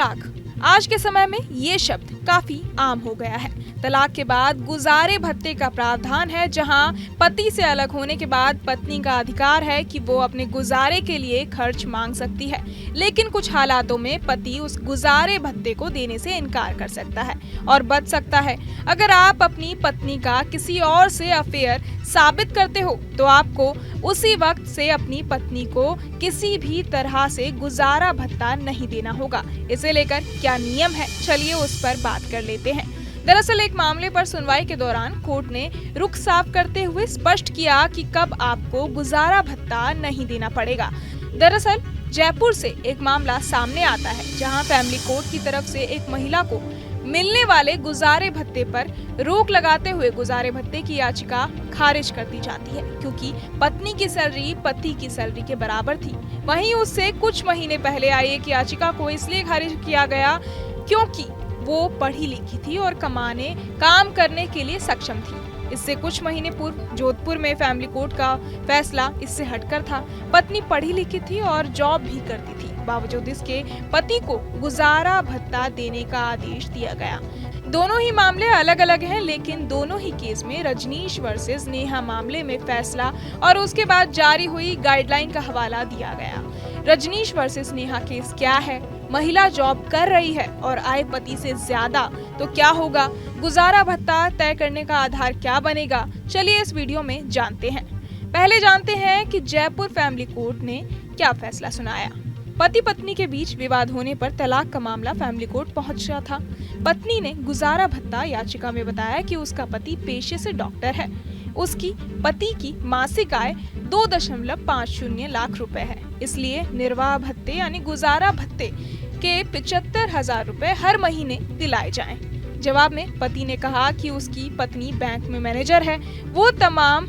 तलाक। आज के समय में ये शब्द काफी आम हो गया है। तलाक के बाद गुजारे भत्ते का प्रावधान है, जहां पति से अलग होने के बाद पत्नी का अधिकार है कि वो अपने गुजारे के लिए खर्च मांग सकती है, लेकिन कुछ हालातों में पति उस गुजारे भत्ते को देने से इनकार कर सकता है और बच सकता है। अगर आप अपनी पत्नी का किसी और से अफेयर साबित करते हो तो आपको उसी वक्त से अपनी पत्नी को किसी भी तरह से गुजारा भत्ता नहीं देना होगा। इसे लेकर क्या नियम है, चलिए उस पर बात कर लेते हैं। दरअसल एक मामले पर सुनवाई के दौरान कोर्ट ने रुख साफ करते हुए स्पष्ट किया कि कब आपको गुजारा भत्ता नहीं देना पड़ेगा। दरअसल जयपुर से एक मामला सामने आता है, जहां फैमिली कोर्ट की तरफ से एक महिला को मिलने वाले गुजारे भत्ते पर रोक लगाते हुए गुजारे भत्ते की याचिका खारिज कर दी जाती है, क्योंकि पत्नी की सैलरी पति की सैलरी के बराबर थी। वहीं उससे कुछ महीने पहले आई एक याचिका को इसलिए खारिज किया गया क्योंकि वो पढ़ी लिखी थी और काम करने के लिए सक्षम थी। इससे कुछ महीने पूर्व जोधपुर में फैमिली कोर्ट का फैसला इससे हटकर था। पत्नी पढ़ी लिखी थी और जॉब भी करती थी, बावजूद इसके पति को गुजारा भत्ता देने का आदेश दिया गया। दोनों ही मामले अलग अलग हैं, लेकिन दोनों ही केस में रजनीश वर्सेस नेहा मामले में फैसला और उसके बाद जारी हुई गाइडलाइन का हवाला दिया गया। रजनीश वर्सेस नेहा केस क्या है, महिला जॉब कर रही है और आय पति से ज्यादा, तो क्या होगा, गुजारा भत्ता तय करने का आधार क्या बनेगा, चलिए इस वीडियो में जानते हैं। पहले जानते हैं कि जयपुर फैमिली कोर्ट ने क्या फैसला सुनाया। पति पत्नी के बीच विवाद होने पर तलाक का मामला फैमिली कोर्ट पहुंचा था। पत्नी ने गुजारा भत्ता याचिका में बताया कि उसका पति पेशे से डॉक्टर है। उसकी पति की मासिक आय 2.50 लाख रुपए है, इसलिए निर्वाह भत्ते यानी गुजारा भत्ते के 75,000 रुपए हर महीने दिलाए जाएं। जवाब में पति ने कहा कि उसकी पत्नी बैंक में मैनेजर है, वो तमाम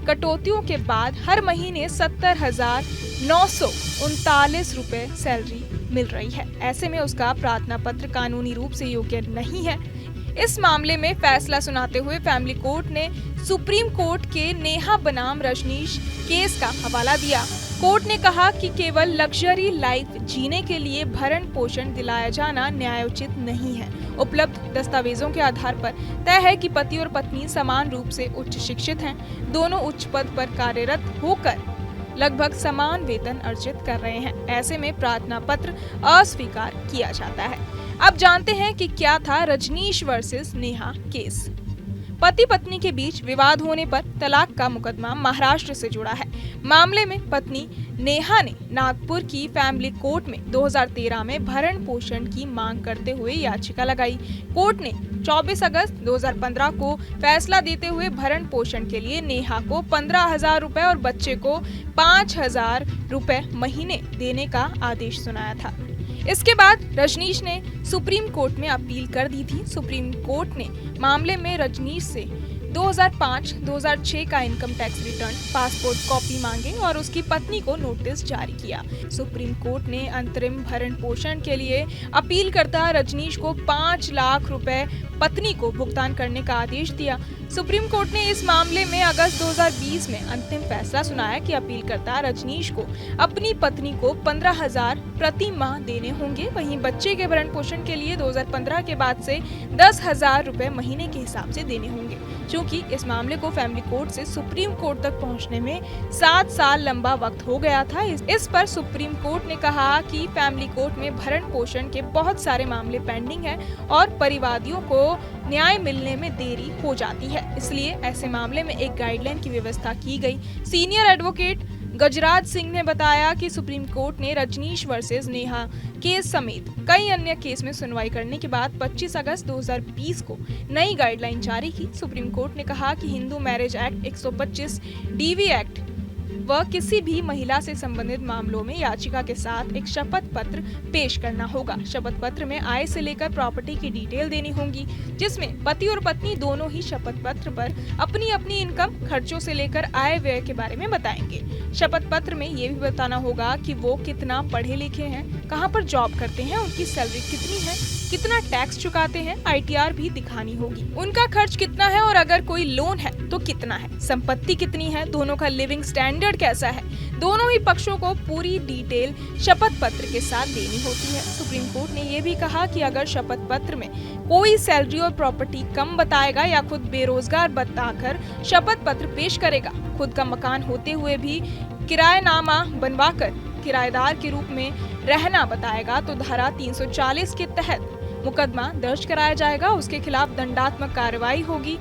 कटौतियों के बाद हर महीने 70,939 रुपए सैलरी मिल रही है। ऐसे में उसका प्रार्थना पत्र कानूनी रूप से योग्य नहीं है। इस मामले में फैसला सुनाते हुए फैमिली कोर्ट ने सुप्रीम कोर्ट के नेहा बनाम रजनीश केस का हवाला दिया। कोर्ट ने कहा कि केवल लग्जरी लाइफ जीने के लिए भरण पोषण दिलाया जाना न्यायोचित नहीं है। उपलब्ध दस्तावेजों के आधार पर तय है कि पति और पत्नी समान रूप से उच्च शिक्षित हैं, दोनों उच्च पद पर कार्यरत होकर लगभग समान वेतन अर्जित कर रहे हैं। ऐसे में प्रार्थना पत्र अस्वीकार किया जाता है। अब जानते हैं कि क्या था रजनीश वर्सेस नेहा केस। पति पत्नी के बीच विवाद होने पर तलाक का मुकदमा महाराष्ट्र से जुड़ा है। मामले में पत्नी नेहा ने नागपुर की फैमिली कोर्ट में 2013 में भरण पोषण की मांग करते हुए याचिका लगाई। कोर्ट ने 24 अगस्त 2015 को फैसला देते हुए भरण पोषण के लिए नेहा को 15,000 रुपए और बच्चे को 5,000 रुपए महीने देने का आदेश सुनाया था। इसके बाद रजनीश ने सुप्रीम कोर्ट में अपील कर दी थी। सुप्रीम कोर्ट ने मामले में रजनीश से 2005-2006 का income tax return, passport copy मांगे और उसकी पत्नी को नोटिस जारी किया। सुप्रीम कोर्ट ने अंतरिम भरण पोषण के लिए अपील करता रजनीश को 5 लाख रुपए पत्नी को भुगतान करने का आदेश दिया। सुप्रीम कोर्ट ने इस मामले में अगस्त 2020 में अंतिम फैसला सुनाया कि अपीलकर्ता रजनीश को अपनी पत्नी को 15,000 प्रति माह देने होंगे। वहीं बच्चे के भरण पोषण के लिए 2015 के बाद से 10,000 रुपए महीने के हिसाब से देने होंगे। क्योंकि इस मामले को फैमिली कोर्ट से सुप्रीम कोर्ट तक पहुंचने में 7 साल लंबा वक्त हो गया था। इस पर सुप्रीम कोर्ट ने कहा कि फैमिली कोर्ट में भरण पोषण के बहुत सारे मामले पेंडिंग हैं और परिवादियों को न्याय मिलने में देरी हो जाती है, इसलिए ऐसे मामले में एक गाइडलाइन की व्यवस्था की गई। सीनियर एडवोकेट गजराज सिंह ने बताया कि सुप्रीम कोर्ट ने रजनीश वर्सेस नेहा केस समेत कई अन्य केस में सुनवाई करने के बाद 25 अगस्त 2020 को नई गाइडलाइन जारी की। सुप्रीम कोर्ट ने कहा कि Hindu marriage act 125 DV act व किसी भी महिला से संबंधित मामलों में याचिका के साथ एक शपथ पत्र पेश करना होगा। शपथ पत्र में आय से लेकर प्रॉपर्टी की डिटेल देनी होगी, जिसमें पति और पत्नी दोनों ही शपथ पत्र पर अपनी अपनी इनकम, खर्चों से लेकर आय व्यय के बारे में बताएंगे। शपथ पत्र में ये भी बताना होगा कि वो कितना पढ़े लिखे हैं, कहाँ पर जॉब करते हैं, उनकी सैलरी कितनी है, कितना टैक्स चुकाते हैं, ITR भी दिखानी होगी, उनका खर्च कितना है और अगर कोई लोन है तो कितना है, संपत्ति कितनी है, दोनों का लिविंग स्टैंडर्ड कैसा है, दोनों ही पक्षों को पूरी डिटेल शपथ पत्र के साथ देनी होती है। सुप्रीम कोर्ट ने ये भी कहा कि अगर शपथ पत्र में कोई सैलरी और प्रॉपर्टी कम बताएगा या खुद बेरोजगार बताकर शपथ पत्र पेश करेगा, खुद का मकान होते हुए भी किरायनामा बनवाकर किराएदार के रूप में रहना बताएगा, तो धारा 340 के तहत मुकदमा दर्ज कराया जाएगा, उसके खिलाफ दंडात्मक कार्रवाई होगी।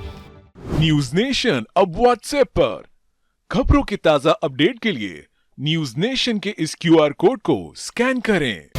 न्यूज नेशन अब व्हाट्सएप पर खबरों के ताजा अपडेट के लिए न्यूज नेशन के इस QR कोड को स्कैन करें।